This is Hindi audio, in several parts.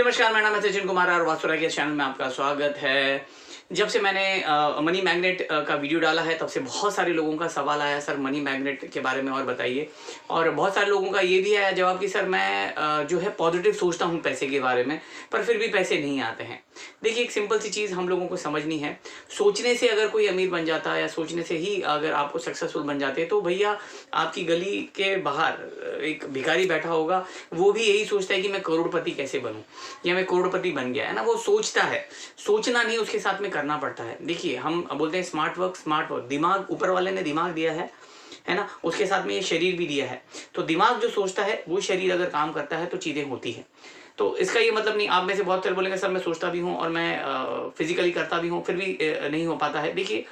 नमस्कार, मेरा नाम है सचिन कुमार और वास्तुरा के चैनल में आपका स्वागत है। जब से मैंने मनी मैग्नेट का वीडियो डाला है तब से बहुत सारे लोगों का सवाल आया, सर मनी मैग्नेट के बारे में और बताइए। और बहुत सारे लोगों का ये भी आया जवाब कि सर मैं जो है पॉजिटिव सोचता हूँ पैसे के बारे में, पर फिर भी पैसे नहीं आते हैं। देखिए, एक सिंपल सी चीज़ हम लोगों को समझनी है। सोचने से अगर कोई अमीर बन जाता है या सोचने से ही अगर आपको सक्सेसफुल बन जाते हैं, तो भैया आपकी गली के बाहर एक भिखारी बैठा होगा, वो भी यही सोचता है कि मैं करोड़पति कैसे बनूं या मैं करोड़पति बन गया है ना। वो सोचता है, सोचना नहीं, उसके साथ में करना पड़ता है। देखिए, हम बोलते हैं स्मार्ट वर्क, दिमाग ऊपर वाले ने दिमाग दिया है ना, उसके साथ में ये शरीर भी दिया है। तो दिमाग जो सोचता है वो शरीर अगर काम करता है तो चीज़ें होती हैं। तो इसका ये मतलब नहीं, आप में से बहुत सारे बोलेंगे सर मैं सोचता भी हूँ और मैं फिजिकली करता भी हूँ फिर भी नहीं हो पाता है। देखिए,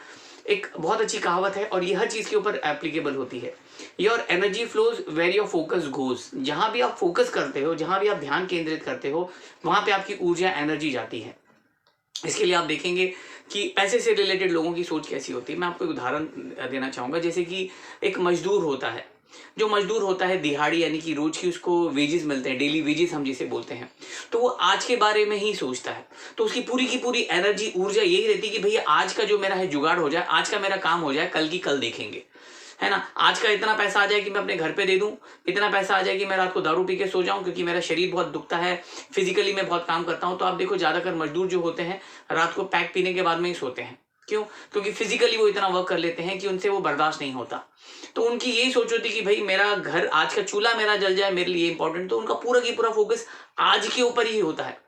एक बहुत अच्छी कहावत है और ये हर चीज़ के ऊपर एप्लीकेबल होती है। Your energy flows where your focus goes. जहाँ भी आप फोकस करते हो, जहाँ भी आप ध्यान केंद्रित करते हो, वहाँ पे आपकी ऊर्जा एनर्जी जाती है। इसके लिए आप देखेंगे कि पैसे से रिलेटेड लोगों की सोच कैसी होती है। मैं आपको एक उदाहरण देना चाहूँगा। जैसे कि एक मजदूर होता है, जो मजदूर होता है दिहाड़ी यानी कि रोज की उसको वेजेस मिलते हैं, डेली वेजेस हम जिसे बोलते हैं, तो वो आज के बारे में ही सोचता है। तो उसकी पूरी की पूरी एनर्जी, ऊर्जा यही रहती है कि भैया आज का जो मेरा है जुगाड़ हो जाए, आज का मेरा काम हो जाए, कल की कल देखेंगे, है ना। आज का इतना पैसा आ जाए कि मैं अपने घर पे दे दूं, इतना पैसा आ जाए कि मैं रात को दारू पी के सो जाऊं, क्योंकि मेरा शरीर बहुत दुखता है, फिजिकली मैं बहुत काम करता हूं। तो आप देखो, ज्यादातर मजदूर जो होते हैं रात को पैक पीने के बाद में ही सोते हैं। क्यों? क्योंकि फिजिकली वो इतना वर्क कर लेते हैं कि उनसे वो बर्दाश्त नहीं होता। तो उनकी यही सोच होती कि भाई मेरा घर, आज का चूल्हा मेरा जल जाए, मेरे लिए इंपॉर्टेंट। तो उनका पूरा की पूरा फोकस आज के ऊपर ही होता है,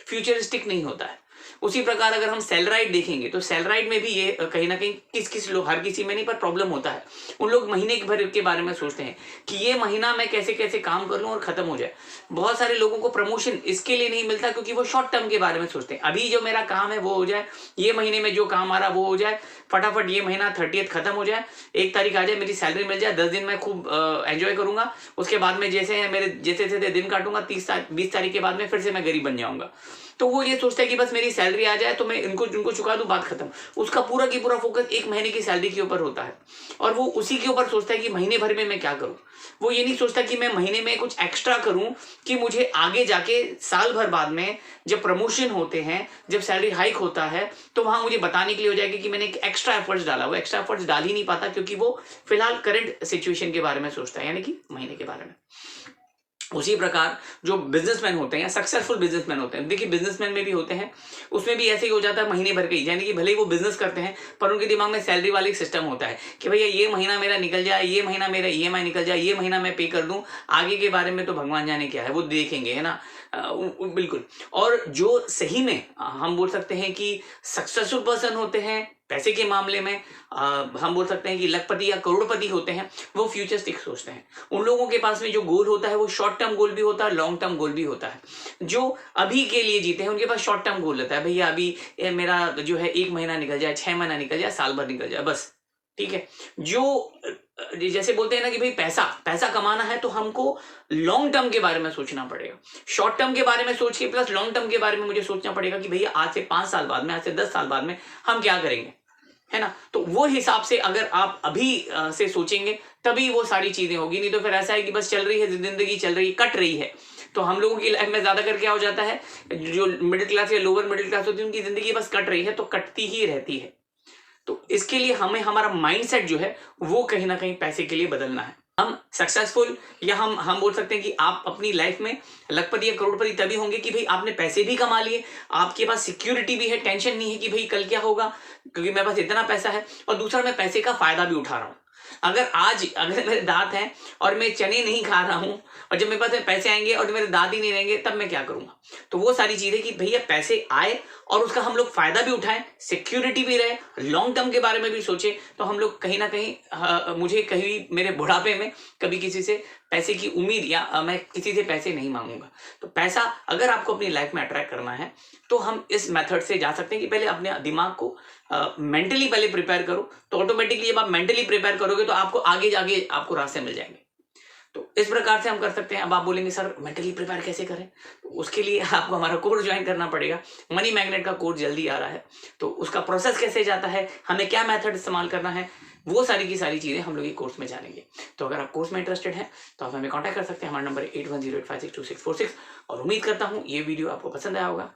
फ्यूचरिस्टिक नहीं होता है। उसी प्रकार अगर हम सेलराइट देखेंगे तो सेलराइट में भी ये कहीं ना कहीं किस लोग, हर किसी में नहीं पर प्रॉब्लम होता है। उन लोग महीने भर के बारे में सोचते हैं कि ये महीना मैं कैसे कैसे काम कर लूं और खत्म हो जाए। बहुत सारे लोगों को प्रमोशन इसके लिए नहीं मिलता क्योंकि वो शॉर्ट टर्म के बारे में सोचते हैं। अभी जो मेरा काम है वो हो जाए, ये महीने में जो काम आ रहा वो हो जाए, फटाफट ये महीना 30th खत्म हो जाए, 1 तारीख आ जाए, मेरी सैलरी मिल जाए, 10 दिन मैं खूब एंजॉय करूंगा। उसके बाद में जैसे मेरे जैसे दिन काटूंगा, 20 तारीख के बाद में फिर से मैं गरीब बन जाऊंगा। तो वो ये सोचता है कि बस मेरी सैलरी आ जाए तो मैं इनको चुका दूं, बात खत्म। उसका पूरा की पूरा फोकस 1 महीने की सैलरी के ऊपर होता है और वो उसी के ऊपर सोचता है कि महीने भर में मैं क्या करूं। वो ये नहीं सोचता कि मैं महीने में कुछ एक्स्ट्रा करूं कि मुझे आगे जाके साल भर बाद में जब प्रमोशन होते हैं, जब सैलरी हाइक होता है, तो वहां मुझे बताने के लिए हो जाएगा कि मैंने एक एक्स्ट्रा एफर्ट्स डाला। वो एक्स्ट्रा एफर्ट्स डाल ही नहीं पाता क्योंकि वो फिलहाल करंट सिचुएशन के बारे में सोचता है, यानी कि महीने के बारे में। उसी प्रकार जो बिजनेसमैन होते हैं या सक्सेसफुल बिजनेसमैन होते हैं, देखिए बिजनेसमैन में भी होते हैं, उसमें भी ऐसे ही हो जाता है महीने भर के ही, यानी कि भले ही वो बिजनेस करते हैं पर उनके दिमाग में सैलरी वाली सिस्टम होता है कि भैया ये महीना मेरा निकल जाए, ये महीना मेरा ईएमआई निकल जाए, ये महीना मैं पे कर दूं, आगे के बारे में तो भगवान जाने क्या है, वो देखेंगे, है ना। बिल्कुल। और जो सही में हम बोल सकते हैं कि सक्सेसफुल पर्सन होते हैं पैसे के मामले में, हम बोल सकते हैं कि लखपति या करोड़पति होते हैं, वो फ्यूचरिस्टिक सोचते हैं। उन लोगों के पास में जो गोल होता है वो शॉर्ट टर्म गोल भी होता है, लॉन्ग टर्म गोल भी होता है। जो अभी के लिए जीते हैं उनके पास शॉर्ट टर्म गोल रहता है, भैया अभी मेरा जो है 1 महीना निकल जाए, 6 महीना निकल जाए, साल भर निकल जाए, बस ठीक है। जो जैसे बोलते हैं ना कि भाई पैसा कमाना है तो हमको लॉन्ग टर्म के बारे में सोचना पड़ेगा। शॉर्ट टर्म के बारे में सोच के प्लस लॉन्ग टर्म के बारे में मुझे सोचना पड़ेगा कि भैया आज से 5 साल बाद में, आज से 10 साल बाद में हम क्या करेंगे, है ना। तो वो हिसाब से अगर आप अभी से सोचेंगे तभी वो सारी चीजें होगी। नहीं तो फिर ऐसा है कि बस चल रही है जिंदगी, चल रही है, कट रही है। तो हम लोगों की लाइफ में ज्यादातर क्या हो जाता है, जो मिडिल क्लास या लोअर मिडिल क्लास होती है उनकी जिंदगी बस कट रही है, तो कटती ही रहती है। तो इसके लिए हमें हमारा माइंडसेट जो है वो कहीं ना कहीं पैसे के लिए बदलना है। हम सक्सेसफुल या हम बोल सकते हैं कि आप अपनी लाइफ में लखपति या करोड़पति तभी होंगे कि भाई आपने पैसे भी कमा लिए, आपके पास सिक्योरिटी भी है, टेंशन नहीं है कि भाई कल क्या होगा क्योंकि मेरे पास इतना पैसा है, और दूसरा मैं पैसे का फायदा भी उठा रहा हूं। अगर मेरे दांत हैं और मैं चने नहीं खा रहा हूं और जब मेरे पास पैसे आएंगे और मेरे दांत ही नहीं रहेंगे तब मैं क्या करूंगा। तो वो सारी चीजें कि भैया पैसे आए और उसका हम लोग फायदा भी उठाएं, सिक्योरिटी भी रहे, लॉन्ग टर्म के बारे में भी सोचें, तो हम लोग कहीं ना कहीं मुझे कहीं मेरे बुढ़ापे में कभी किसी से पैसे की उम्मीद या मैं किसी से पैसे नहीं मांगूंगा। तो पैसा अगर आपको अपनी लाइफ में अट्रैक्ट करना है तो हम इस मेथड से जा सकते हैं कि पहले अपने दिमाग को मेंटली पहले प्रिपेयर करो। तो ऑटोमेटिकली जब आप मेंटली प्रिपेयर करोगे तो आपको आगे जाके आपको रास्ते मिल जाएंगे। तो इस प्रकार से हम कर सकते हैं। अब आप बोलेंगे सर मेंटली प्रिपेयर कैसे करें, तो उसके लिए आपको हमारा कोर्स ज्वाइन करना पड़ेगा। मनी मैग्नेट का कोर्स जल्दी आ रहा है, तो उसका प्रोसेस कैसे जाता है, हमें क्या मेथड इस्तेमाल करना है, वो सारी की सारी चीज़ें हम लोग ये कोर्स में जानेंगे। तो अगर आप कोर्स में इंटरेस्टेड हैं तो आप हमें कॉन्टैक्ट कर सकते हैं। हमारा नंबर है 8108562646 और उम्मीद करता हूँ ये वीडियो आपको पसंद आया होगा।